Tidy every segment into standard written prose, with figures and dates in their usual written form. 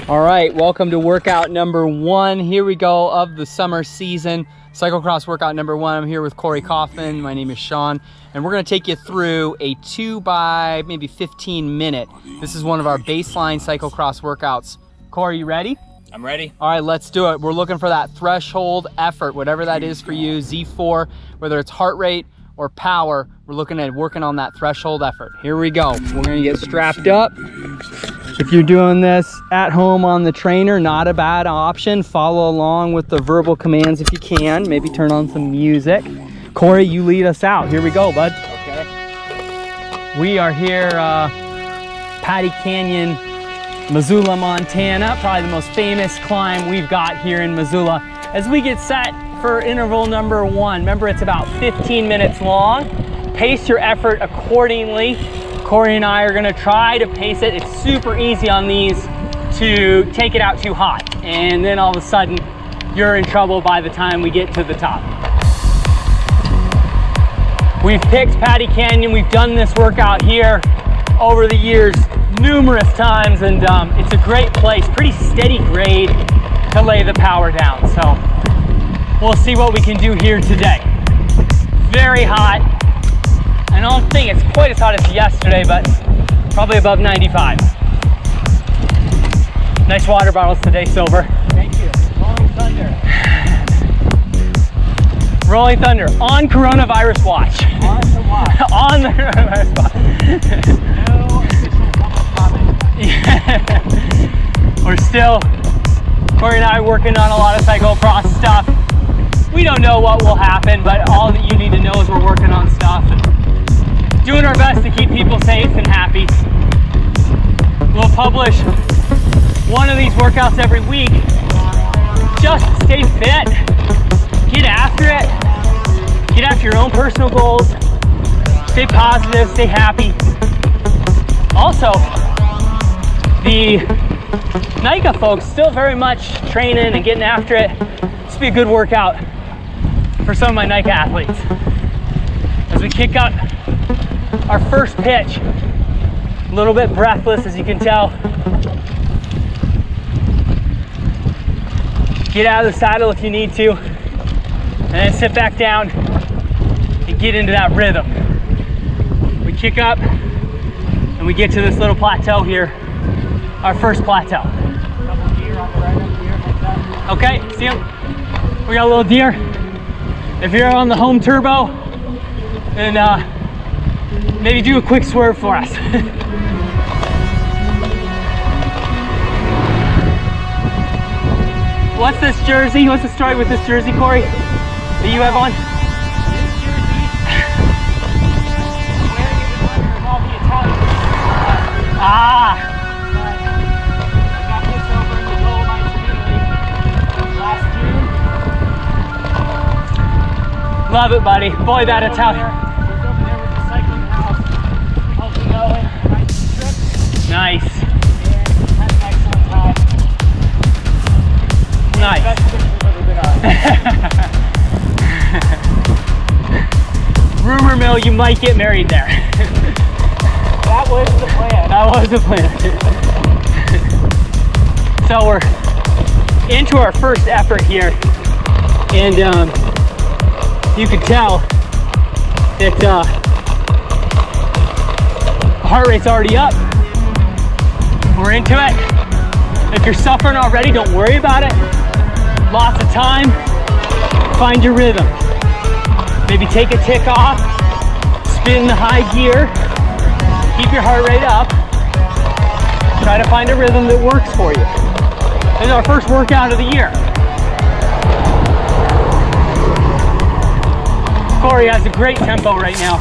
All right, welcome to workout number 1. Here we go of the summer season. Cyclocross workout number 1. I'm here with Cory Kaufman. My name is Sean, and we're gonna take you through a 2 by maybe 15 minute. This is one of our baseline cyclocross workouts. Cory, you ready? I'm ready. All right, let's do it. We're looking for that threshold effort, whatever that is for you, Z4, whether it's heart rate or power, we're looking at working on that threshold effort. Here we go. We're gonna get strapped up. If you're doing this at home on the trainer, not a bad option. Follow along with the verbal commands if you can. Maybe turn on some music. Cory, you lead us out. Here we go, bud. Okay. We are here, Pattee Canyon, Missoula, Montana. Probably the most famous climb we've got here in Missoula. As we get set for interval number 1, remember it's about 15 minutes long. Pace your effort accordingly. Cory and I are gonna try to pace it. It's super easy on these to take it out too hot. And then all of a sudden, you're in trouble by the time we get to the top. We've picked Pattee Canyon. We've done this workout here over the years numerous times, and it's a great place, pretty steady grade to lay the power down. So we'll see what we can do here today. Very hot. I don't think it's quite as hot as yesterday, but probably above 95. Nice water bottles today, Silver. Thank you. Rolling Thunder. Rolling Thunder on coronavirus watch. On the watch. On the coronavirus watch. No official public comment. We're still, Cory and I, working on a lot of cyclocross stuff. We don't know what will happen, but all that you need to know is we're working on stuff. Doing our best to keep people safe and happy. We'll publish one of these workouts every week. Just stay fit, get after it, get after your own personal goals, stay positive, stay happy. Also, the NICA folks still very much training and getting after it. This will be a good workout for some of my NICA athletes. As we kick out our first pitch, a little bit breathless, as you can tell. Get out of the saddle if you need to, and then sit back down and get into that rhythm. We kick up and we get to this little plateau here, our first plateau. Double deer on the right, deer heads up. Okay, see him? We got a little deer. If you're on the home turbo, then maybe do a quick swerve for us. What's this jersey? What's the story with this jersey, Cory, that you have on? This jersey, wearing it in honor of all the Italians. Ah! I got this over in the Dolomites of Italy last June. Love it, buddy. Boy, that Italian. Nice. And had an excellent time. Nice. Best picture we've ever been on. Rumor mill, you might get married there. That was the plan. That was the plan. So we're into our first effort here, and you can tell that heart rate's already up. We're into it. If you're suffering already, don't worry about it. Lots of time. Find your rhythm. Maybe take a tick off, spin the high gear, keep your heart rate up. Try to find a rhythm that works for you. This is our first workout of the year. Cory has a great tempo right now.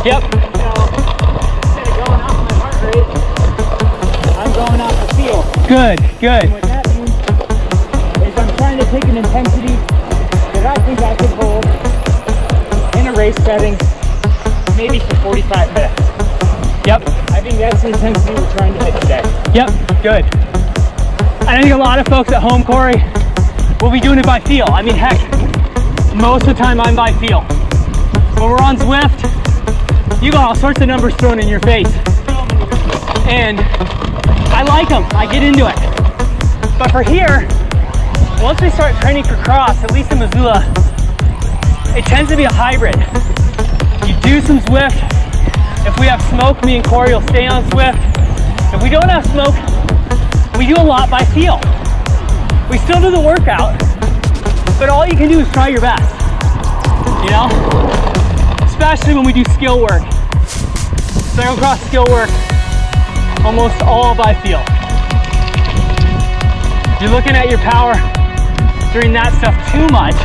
Yep. So, instead of going off my heart rate, I'm going off the feel. Good, good. And what that means is I'm trying to take an intensity that I think I could hold in a race setting, maybe for 45 minutes. Yep. I think that's the intensity we're trying to hit today. Yep, good. I think a lot of folks at home, Cory, will be doing it by feel. I mean, heck, most of the time I'm by feel. When we're on Zwift, you got all sorts of numbers thrown in your face. And I like them, I get into it. But for here, once we start training for cross, at least in Missoula, it tends to be a hybrid. You do some Zwift. If we have smoke, me and Cory will stay on Zwift. If we don't have smoke, we do a lot by feel. We still do the workout, but all you can do is try your best, you know? Especially when we do skill work. Cyclocross skill work, almost all by feel. You're looking at your power during that stuff too much,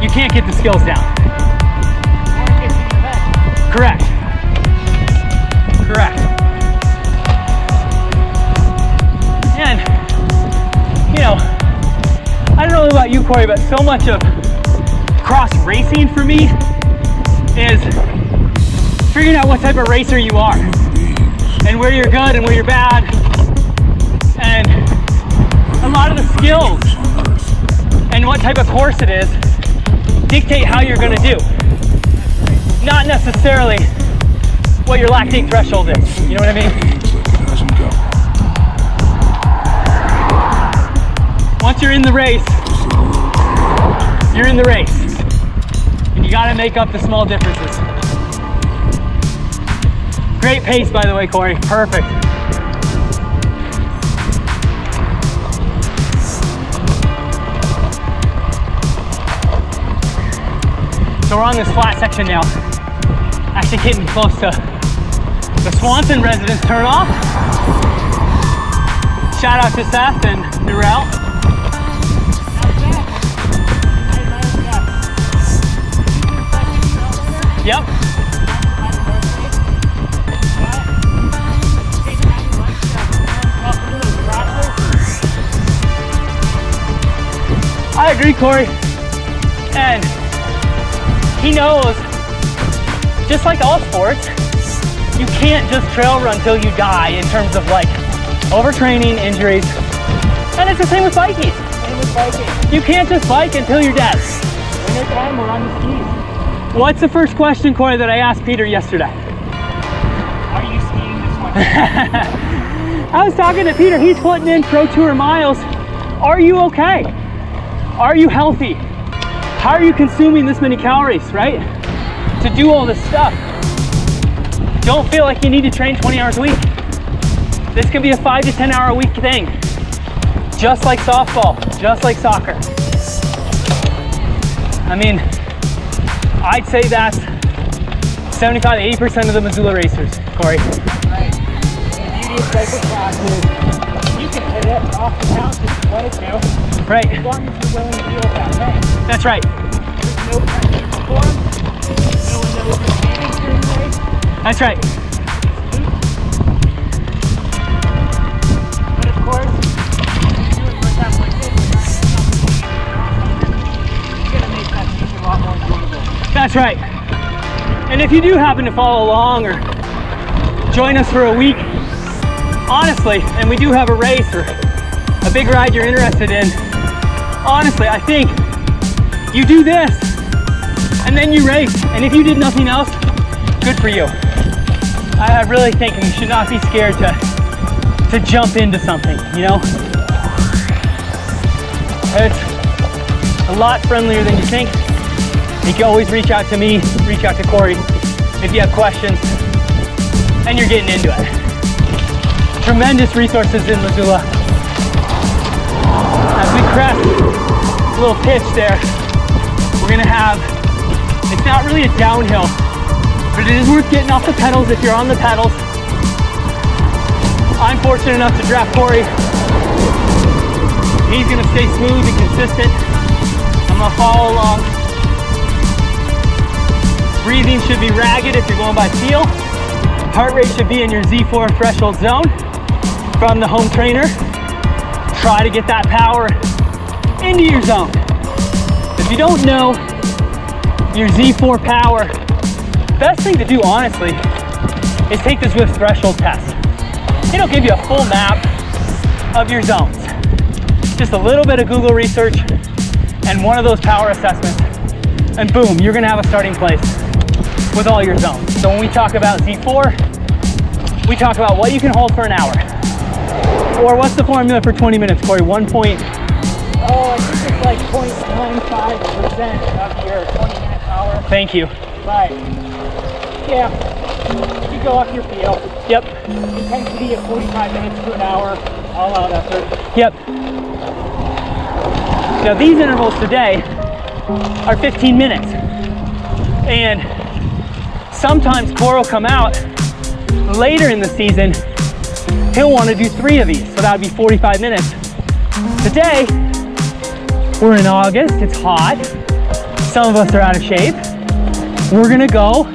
you can't get the skills down. Correct. Correct. And, you know, I don't know about you, Cory, but so much of cross racing for me is figuring out what type of racer you are and where you're good and where you're bad. And a lot of the skills and what type of course it is dictate how you're gonna do. Not necessarily what your lactate threshold is. You know what I mean? Once you're in the race, you're in the race. And you gotta make up the small differences. Great pace, by the way, Cory. Perfect. So we're on this flat section now. Actually getting close to the Swanson residence turnoff. Shout out to Seth and Narelle. Yep. I agree, Cory. And he knows, just like all sports, you can't just trail run till you die in terms of like overtraining, injuries. And it's the same with biking. Same with biking. You can't just bike until you're dead. Winter time, we're on the skis. What's the first question, Cory, that I asked Peter yesterday? Are you skiing this winter? I was talking to Peter, he's putting in Pro Tour miles. Are you okay? Are you healthy? How are you consuming this many calories, right? To do all this stuff. Don't feel like you need to train 20 hours a week. This can be a 5 to 10 hour a week thing. Just like softball, just like soccer. I mean, I'd say that's 75 to 80% of the Missoula racers, Cory. Right. The beauty of cyclocross is you can hit it off the mountain if you wanted to. Right. As long as you're willing to deal with that pain. That's right. There's no pressure to perform. No one knows you're skating during the race. That's right. But of course, if you do it workouts like this, you're going to make that piece a lot more enjoyable. That's right. And if you do happen to follow along or join us for a week, honestly, and we do have a race or a big ride you're interested in, honestly, I think you do this and then you race. And if you did nothing else, good for you. I really think you should not be scared to jump into something, you know? It's a lot friendlier than you think. You can always reach out to me, reach out to Cory if you have questions and you're getting into it. Tremendous resources in Missoula. As we crest a little pitch there, we're gonna have, it's not really a downhill, but it is worth getting off the pedals if you're on the pedals. I'm fortunate enough to draft Cory. He's gonna stay smooth and consistent. I'm gonna follow along. Breathing should be ragged if you're going by feel. Heart rate should be in your Z4 threshold zone from the home trainer. Try to get that power into your zone. If you don't know your Z4 power, best thing to do, honestly, is take the Zwift threshold test. It'll give you a full map of your zones. Just a little bit of Google research and one of those power assessments, and boom, you're gonna have a starting place. with all your zones. So when we talk about Z4, we talk about what you can hold for an hour. Or what's the formula for 20 minutes, Cory? 1 point? Oh, I think it's like 0.95% of your 20-minute hour. Thank you. But yeah, you go off your feel. Yep. Intensity of 45 minutes to an hour, all out effort. Yep. Now these intervals today are 15 minutes. And sometimes Cory will come out later in the season, he'll want to do 3 of these. So that would be 45 minutes. Today, we're in August, it's hot. Some of us are out of shape. We're gonna go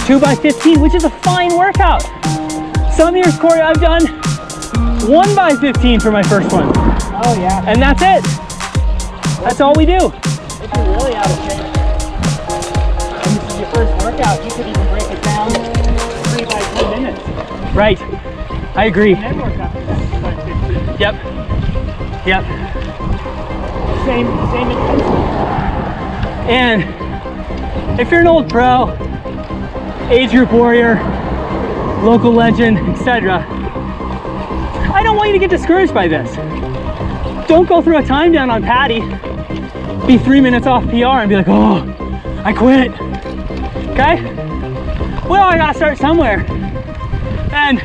2 by 15, which is a fine workout. Some years, Cory, I've done 1 by 15 for my first one. Oh yeah. And that's it. That's all we do. If you're really out of shape, and this is your first workout, you could even break it down 3 by 10 minutes. Right, I agree. And then work up to that 2 by 15. Yep, yep. Same intensity. And if you're an old pro, age group warrior, local legend, etc., I don't want you to get discouraged by this. Don't go through a time down on Pattee, be 3 minutes off PR and be like, oh, I quit. Okay? Well, I gotta start somewhere. And,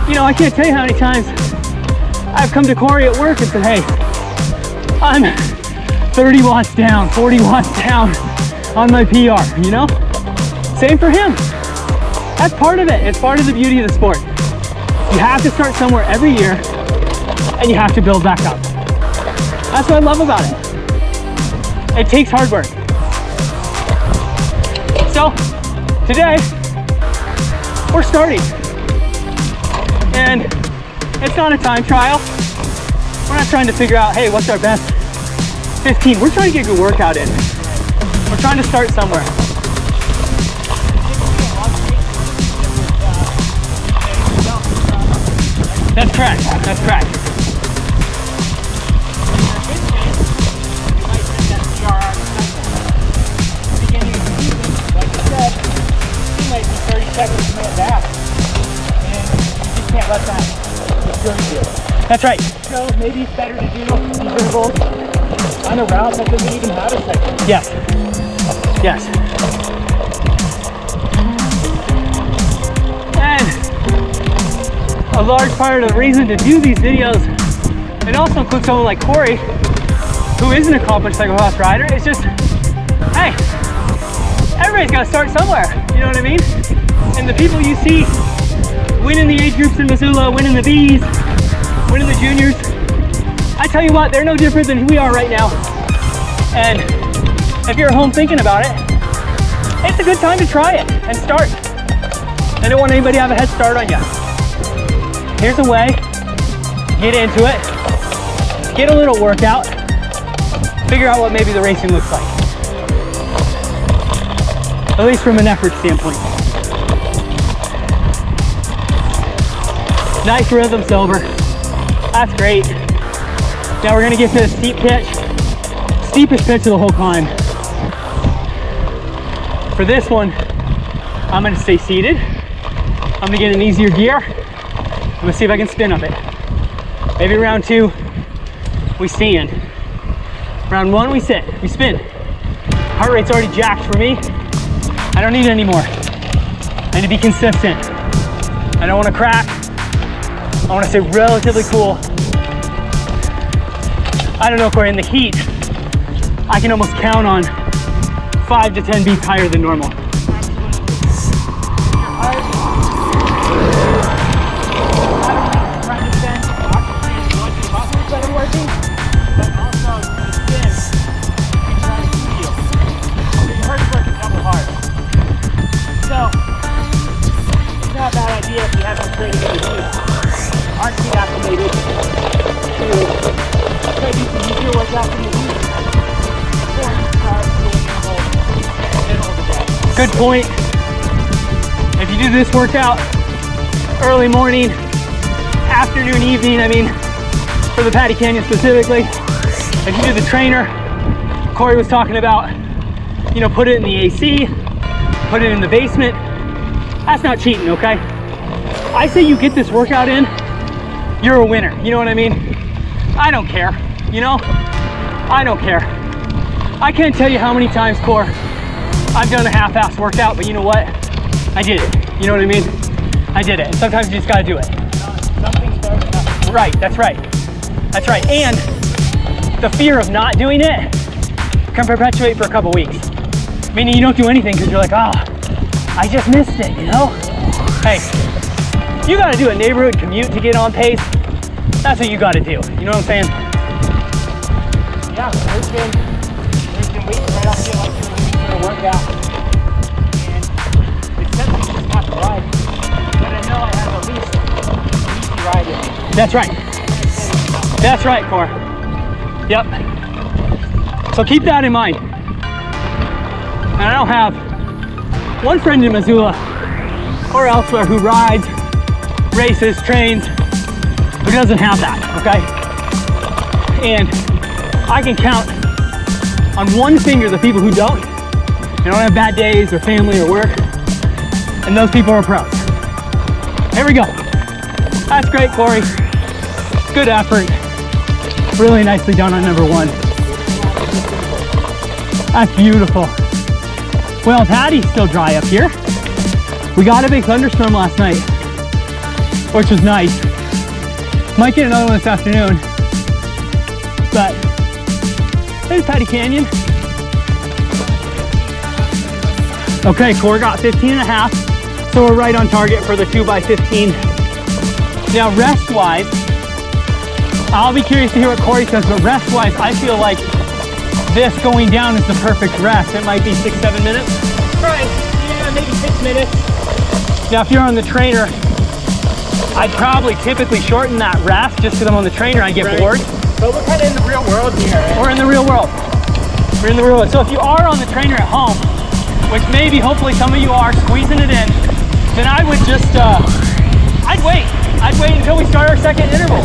you know, I can't tell you how many times I've come to Cory at work and said, hey, I'm 30 watts down, 40 watts down on my PR, you know? Same for him. That's part of it. It's part of the beauty of the sport. You have to start somewhere every year and you have to build back up. That's what I love about it. It takes hard work. So today we're starting, and it's not a time trial. We're not trying to figure out, hey, what's our best 15. We're trying to get a good workout in. We're trying to start somewhere. That's correct. That's correct. That's right. So maybe it's better to do these intervals on a route that doesn't even have a cycle. Yes. Yes. And a large part of the reason to do these videos, and also include someone like Cory, who is an accomplished cyclocross rider, is just, hey, everybody's got to start somewhere. You know what I mean? And the people you see winning the age groups in Missoula, winning the Bs, winning the juniors, I tell you what, they're no different than we are right now. And if you're at home thinking about it, it's a good time to try it and start. I don't want anybody to have a head start on you. Here's a way, get into it, get a little workout, figure out what maybe the racing looks like. At least from an effort standpoint. Nice rhythm, Silver. That's great. Now we're gonna get to the steep pitch. Steepest pitch of the whole climb. For this one, I'm gonna stay seated. I'm gonna get an easier gear. I'm gonna see if I can spin up it. Maybe round 2, we stand. Round 1, we sit, we spin. Heart rate's already jacked for me. I don't need it anymore. I need to be consistent. I don't wanna crack. I wanna stay relatively cool. I don't know, Cory, in the heat, I can almost count on 5 to 10 beats higher than normal. Good point. If you do this workout early morning, afternoon, evening, I mean, for the Pattee Canyon specifically, if you do the trainer, Cory was talking about, you know, put it in the AC, put it in the basement. That's not cheating, okay? I say you get this workout in, you're a winner. You know what I mean? I don't care, you know? I don't care. I can't tell you how many times, Cor, I've done a half-ass workout, but you know what? I did it. You know what I mean? I did it. And sometimes you just gotta do it. Something starts out. Right, that's right. That's right. And the fear of not doing it can perpetuate for a couple weeks. Meaning you don't do anything because you're like, oh, I just missed it, you know? Hey, you gotta do a neighborhood commute to get on pace. That's what you gotta do. You know what I'm saying? Yeah, there's been weeks where I don't feel like doing a week for a workout. And it's simply just not the ride. But I know I have at least an easy ride in it. That's right. That's right, Cor. Yep. So keep that in mind. And I don't have one friend in Missoula or elsewhere who rides, races, trains, who doesn't have that, okay? And I can count on one finger the people who don't. They don't have bad days or family or work. And those people are pros. Here we go. That's great, Cory. Good effort. Really nicely done on number one. That's beautiful. Well, Pattee's still dry up here. We got a big thunderstorm last night, which was nice. Might get another one this afternoon. But there's Pattee Canyon. Okay, Cory got 15.5, so we're right on target for the 2x15. Now, rest-wise, I'll be curious to hear what Cory says, but rest-wise, I feel like this going down is the perfect rest. It might be 6-7 minutes. Right, yeah, maybe 6 minutes. Now, if you're on the trainer, I'd probably typically shorten that rest just because I'm on the trainer, I get bored. But we're kind of in the real world here. Right? We're in the real world. We're in the real world. So if you are on the trainer at home, which maybe, hopefully some of you are squeezing it in, then I would just, I'd wait. I'd wait until we start our second interval.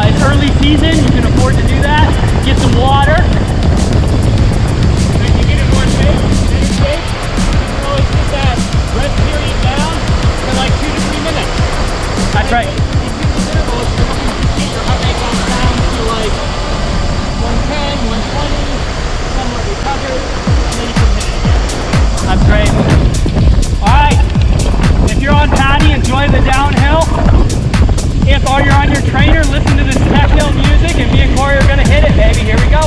It's early season, you can afford to do that. Get some water. And you get it more safe, steady state, you can always get that rest period down to like 2 to 3 minutes. That's right. These intervals, you're looking to get your heart rate down to like 110, 120, somewhat recovered, and then you can hit it again. That's great. All right. If you're on Pattee, enjoy the downhill. If you're on your trainer, listen to this techno music, and me and Cory are gonna hit it, baby. Here we go.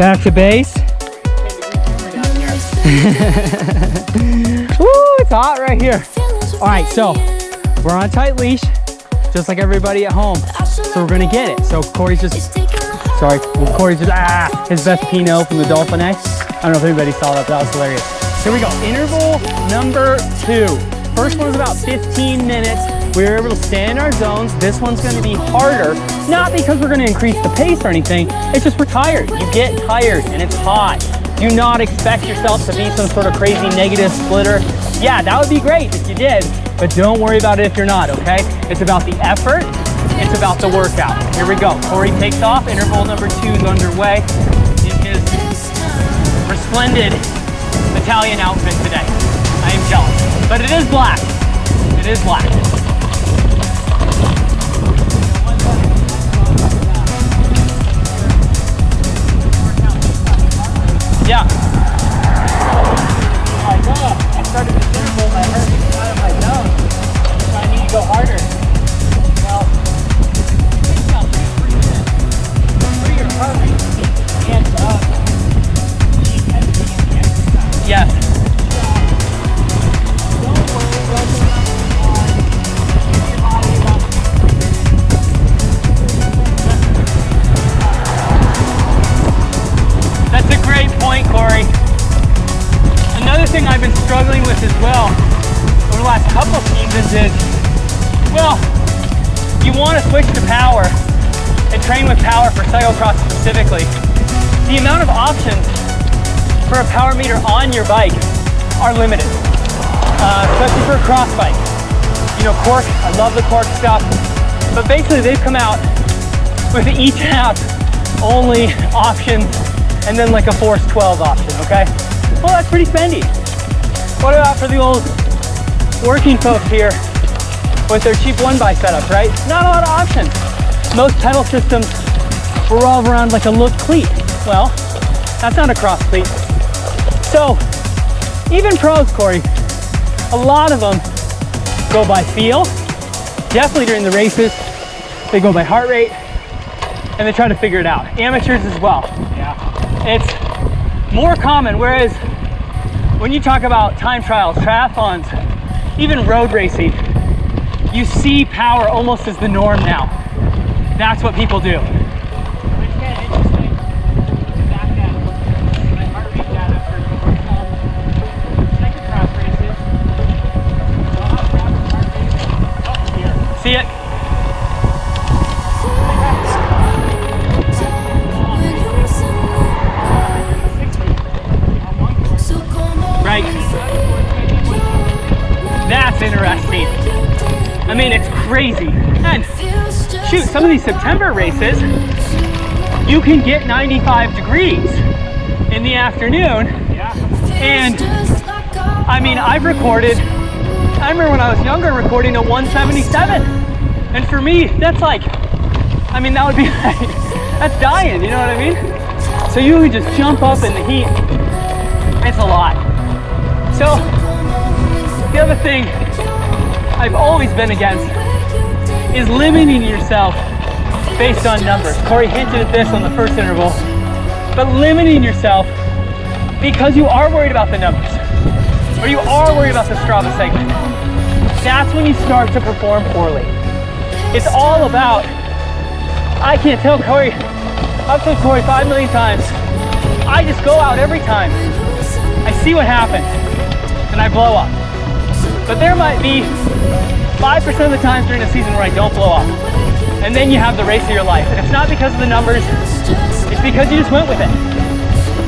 Back to base. Woo, it's hot right here. All right, so we're on a tight leash, just like everybody at home. So we're gonna get it. So Cory's just, sorry, Cory's just, his best Pinot from the Dolphin X. I don't know if anybody saw that, but that was hilarious. Here we go, interval number 2. First one was about 15 minutes. We were able to stay in our zones. This one's gonna be harder, not because we're gonna increase the pace or anything, it's just we're tired. You get tired and it's hot. Do not expect yourself to be some sort of crazy negative splitter. Yeah, that would be great if you did, but don't worry about it if you're not, okay? It's about the effort, it's about the workout. Here we go, Cory takes off, interval number 2 is underway in his resplendent Italian outfit today. I am jealous, but it is black. It is black. Yeah. I started this interval, I heard it out of my zone, so I need to go harder. Well, think about for your heart rate and the intensity and the exercise. Yes. Don't worry about your body about. That's a great point, Cory. Another thing I've been struggling with as well over the last couple of seasons is, well, you want to switch to power and train with power for cyclocross specifically. The amount of options for a power meter on your bike are limited, especially for a cross bike. You know, Cork, I love the Cork stuff, but basically they've come out with each app only options and then like a Force 12 option, okay? Well, that's pretty spendy. What about for the old working folks here with their cheap one-by setups, right? Not a lot of options. Most pedal systems revolve around like a look cleat. Well, that's not a cross cleat. So, even pros, Cory, a lot of them go by feel. Definitely during the races, they go by heart rate, and they try to figure it out. Amateurs as well. Yeah. It's more common, whereas when you talk about time trials, triathlons, even road racing, you see power almost as the norm now. That's what people do. It's kind of interesting to back that my heart rate data for cyclocross races. I'll have heart rate up here. See it? Right. That's interesting. I mean, it's crazy. And shoot, some of these September races, you can get 95 degrees in the afternoon. And I mean, I remember when I was younger recording a 177. And for me, that's like, I mean, that would be like, that's dying, you know what I mean? So you would just jump up in the heat. It's a lot. So, the other thing I've always been against is limiting yourself based on numbers. Cory hinted at this on the first interval, but limiting yourself because you are worried about the numbers, or you are worried about the Strava segment. That's when you start to perform poorly. It's all about, I can't tell Cory, I've told Cory 5 million times, I just go out every time. I see what happens. And I blow up. But there might be 5% of the times during the season where I don't blow up. And then you have the race of your life. And it's not because of the numbers, it's because you just went with it.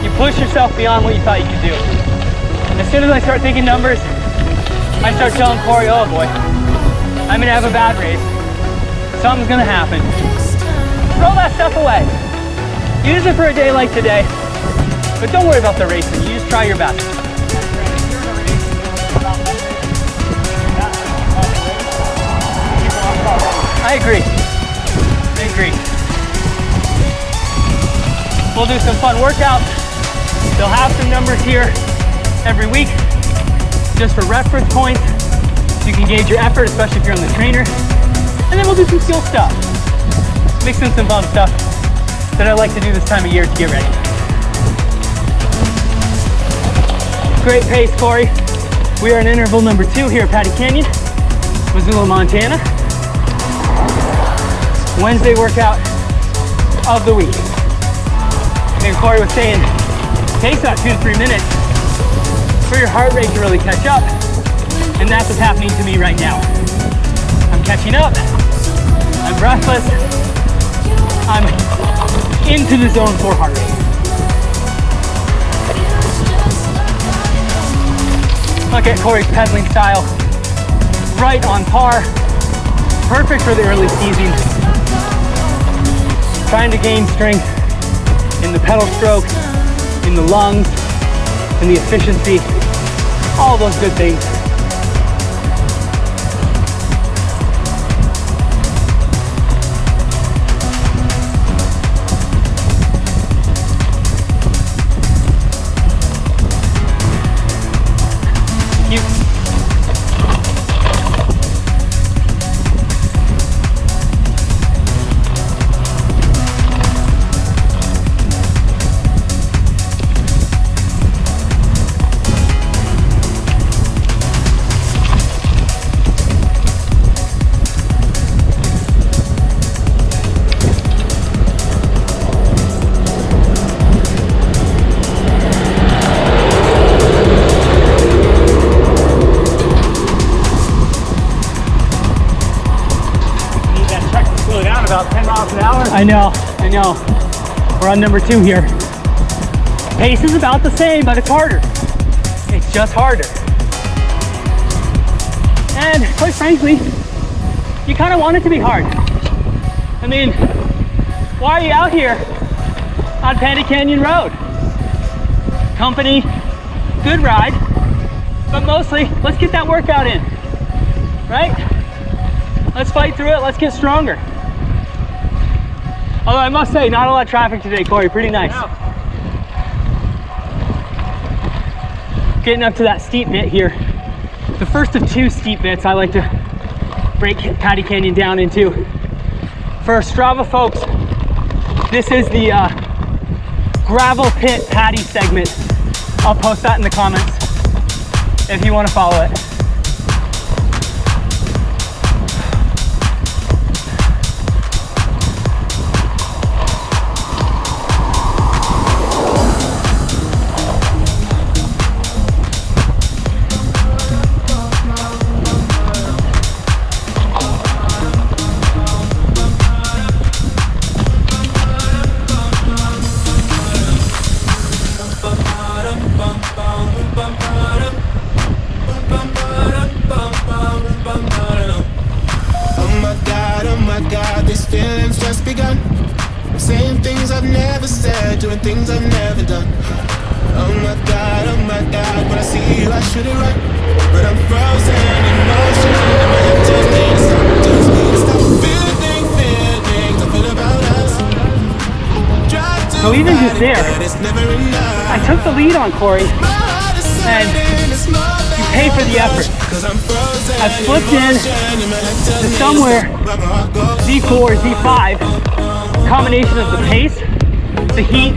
You push yourself beyond what you thought you could do. As soon as I start thinking numbers, I start telling Cory, oh boy, I'm gonna have a bad race. Something's gonna happen. Throw that stuff away. Use it for a day like today, but don't worry about the racing. You just try your best. I agree. I agree. We'll do some fun workouts. They'll have some numbers here every week, just for reference points, so you can gauge your effort, especially if you're on the trainer. And then we'll do some skill stuff. Mix in some fun stuff that I like to do this time of year to get ready. Great pace, Cory. We are in interval number 2 here at Pattee Canyon, Missoula, Montana. Wednesday workout of the week. And Cory was saying, it takes about 2 to 3 minutes for your heart rate to really catch up. And that's what's happening to me right now. I'm catching up. I'm breathless. I'm into the zone 4 heart rate. Look at Cory's pedaling style. Right on par. Perfect for the early season. Trying to gain strength in the pedal stroke, in the lungs, in the efficiency, all those good things. I know. We're on number 2 here. Pace is about the same, but it's harder. It's just harder. And quite frankly, you kind of want it to be hard. I mean, why are you out here on Pattee Canyon Road? Company, good ride, but mostly, let's get that workout in, right? Let's fight through it, let's get stronger. Although I must say, not a lot of traffic today, Cory, pretty nice. Yeah. Getting up to that steep bit here. The first of 2 steep bits I like to break Pattee Canyon down into. For Strava folks, this is the gravel pit Pattee segment. I'll post that in the comments if you want to follow it. Doing things I've never done. Oh my God, when I see you I should it right, but I'm frozen in motion and my head tells me to stop, feeling things I feel about us. So even just there, I took the lead on Cory, and you pay for the effort. I've slipped in to somewhere Z4, Z5, combination of the pace, the heat,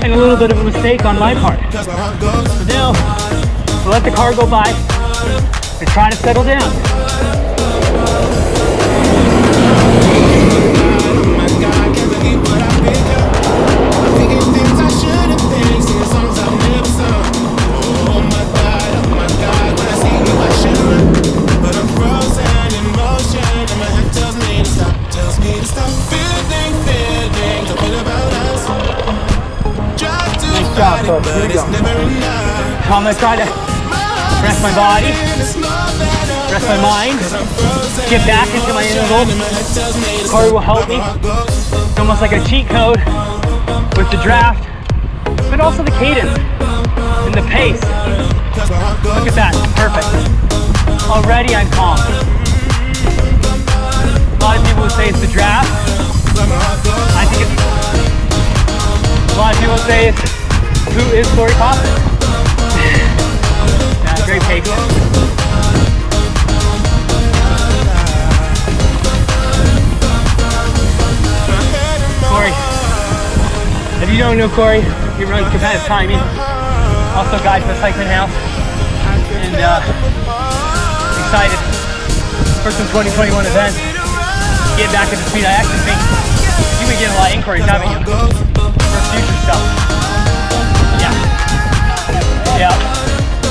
and a little bit of a mistake on my part. So now, we'll let the car go by and try to settle down. So here we go. So I'm going to try to rest my body, rest my mind, get back into my interval. Cory will help me. It's almost like a cheat code with the draft, but also the cadence and the pace. Look at that, perfect. Already I'm calm. A lot of people would say it's the draft. I think it's, a lot of people would say it's who is Cory Kaufman? Yeah, great pace. Cory, if you don't know Cory, he runs competitive timing. Also guide for the cycling house. And excited for some 2021 events. Get back at the speed. I actually think you've been getting a lot of inquiries, haven't you? For future stuff. Yeah. Yeah.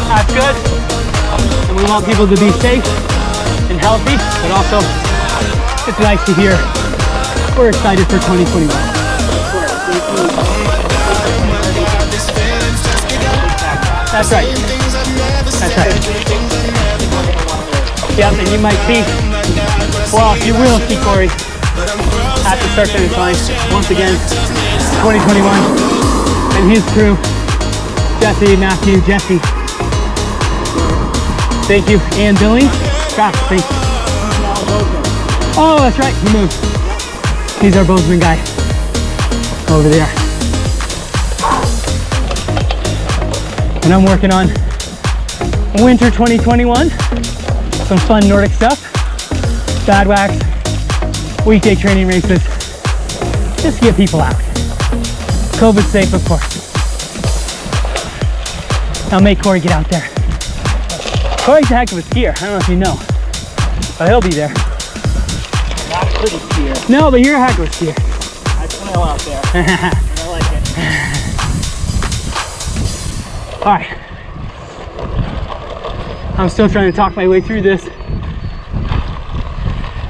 That's good. And we want people to be safe and healthy, but also it's nice to hear we're excited for 2021. That's right. That's right. Yep, and you might see, well, you will see Cory at the start finish line once again, 2021, and his crew, Jesse, Matthew, Jesse. Thank you, and Billy. Thanks. Oh, that's right, he moved. He's our Bozeman guy over there. And I'm working on winter 2021. Some fun Nordic stuff. Bad wax, weekday training races. Just to get people out. COVID safe, of course. I'll make Cory get out there. Cory's a heck of a skier. I don't know if you know, but he'll be there. Not a pretty skier. No, but you're a heck of a skier. I flail out there. I like it. All right. I'm still trying to talk my way through this.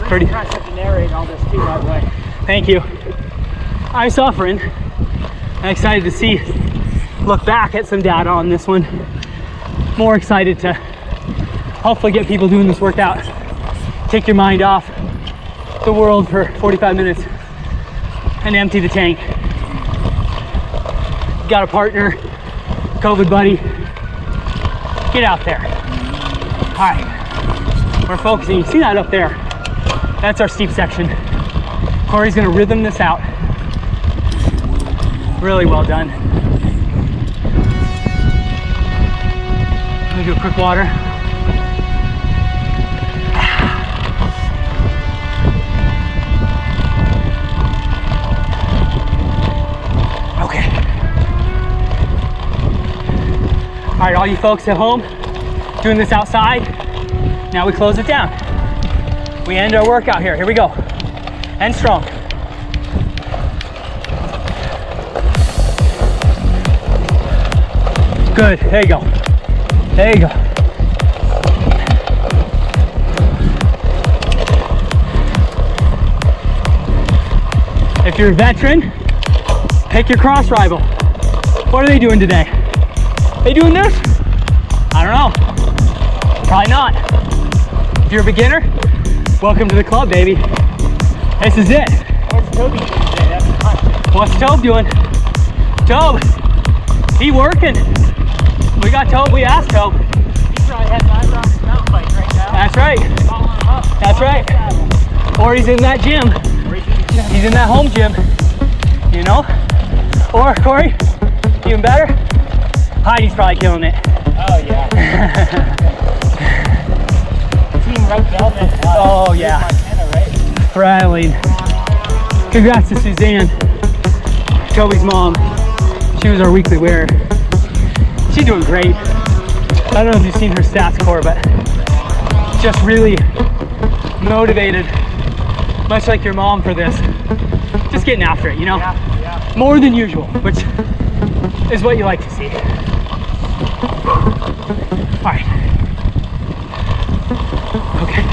Pretty impressive to narrate all this too, by the way. Thank you. I'm suffering. I'm excited to see, look back at some data on this one. More excited to hopefully get people doing this workout. Take your mind off the world for 45 minutes and empty the tank. Got a partner, COVID buddy. Get out there. All right, we're focusing. You see that up there? That's our steep section. Cory's gonna rhythm this out. Really well done. Let me do a quick water. Okay. All right, all you folks at home doing this outside, now we close it down. We end our workout here. Here we go. And strong. Good. There you go. There you go. If you're a veteran, pick your cross rival. What are they doing today? They doing this? I don't know. Probably not. If you're a beginner, welcome to the club, baby. This is it. What's Toby doing today? That's the question. What's Tobe doing? Tobe, he working. We got Tobe, we asked Tobe. He probably has eyes on his mountain bike right now. That's right. Following him up. That's right. Or he's in that gym. He's in that home gym, you know? Or Cory, even better, Heidi's probably killing it. Oh yeah. Team Red Velvet. Oh yeah. Montana, right? Thrilling. Congrats to Suzanne, Toby's mom. She was our weekly wearer. She's doing great. I don't know if you've seen her stats, Cory, but just really motivated, much like your mom for this. Just getting after it, you know? Yeah. More than usual, which is what you like to see. All right. Okay.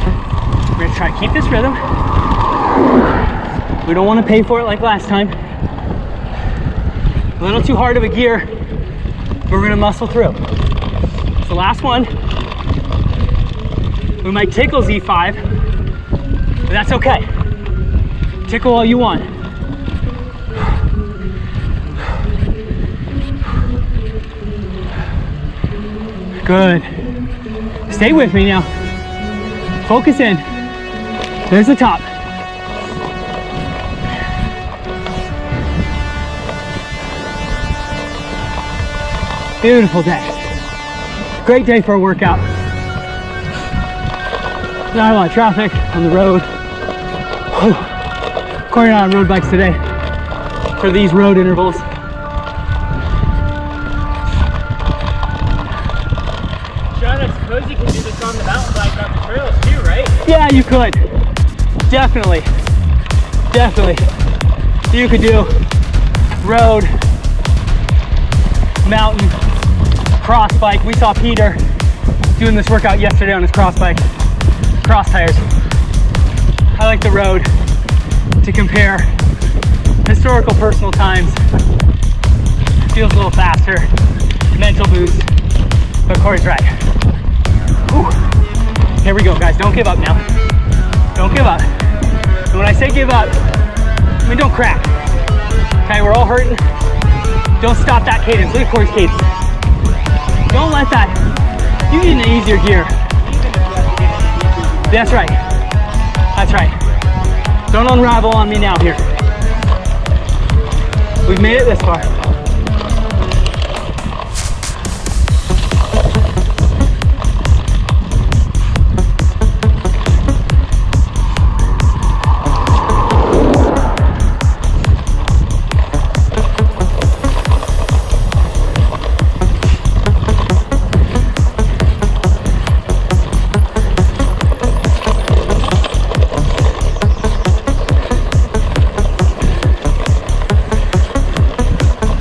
We're gonna try to keep this rhythm. We don't want to pay for it like last time. A little too hard of a gear, but we're gonna muscle through. It's the last one. We might tickle Z5, but that's okay. Tickle all you want. Good. Stay with me now. Focus in. There's the top. Beautiful day. Great day for a workout. Not a lot of traffic on the road. Cory and I on road bikes today for these road intervals. I suppose you can do this on the mountain bike on the trails too, right? Yeah, you could. Definitely. Definitely. You could do road, mountain, cross bike. We saw Peter doing this workout yesterday on his cross bike, cross tires. I like the road to compare historical personal times. Feels a little faster, mental boost, but Cory's right. Whew. Here we go, guys. Don't give up now. Don't give up. And when I say give up, I mean don't crack. Okay, we're all hurting. Don't stop that cadence. Look at Cory's cadence. Don't let that. You need an easier gear. That's right. That's right. Don't unravel on me now here. We've made it this far.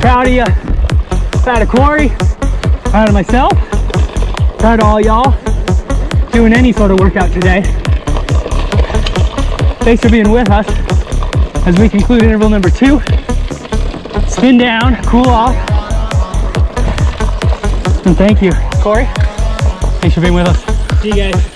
Proud of you, proud of Cory, proud of myself, proud of all y'all doing any sort of workout today. Thanks for being with us as we conclude interval number 2. Spin down, cool off. And thank you, Cory. Thanks for being with us. See you guys.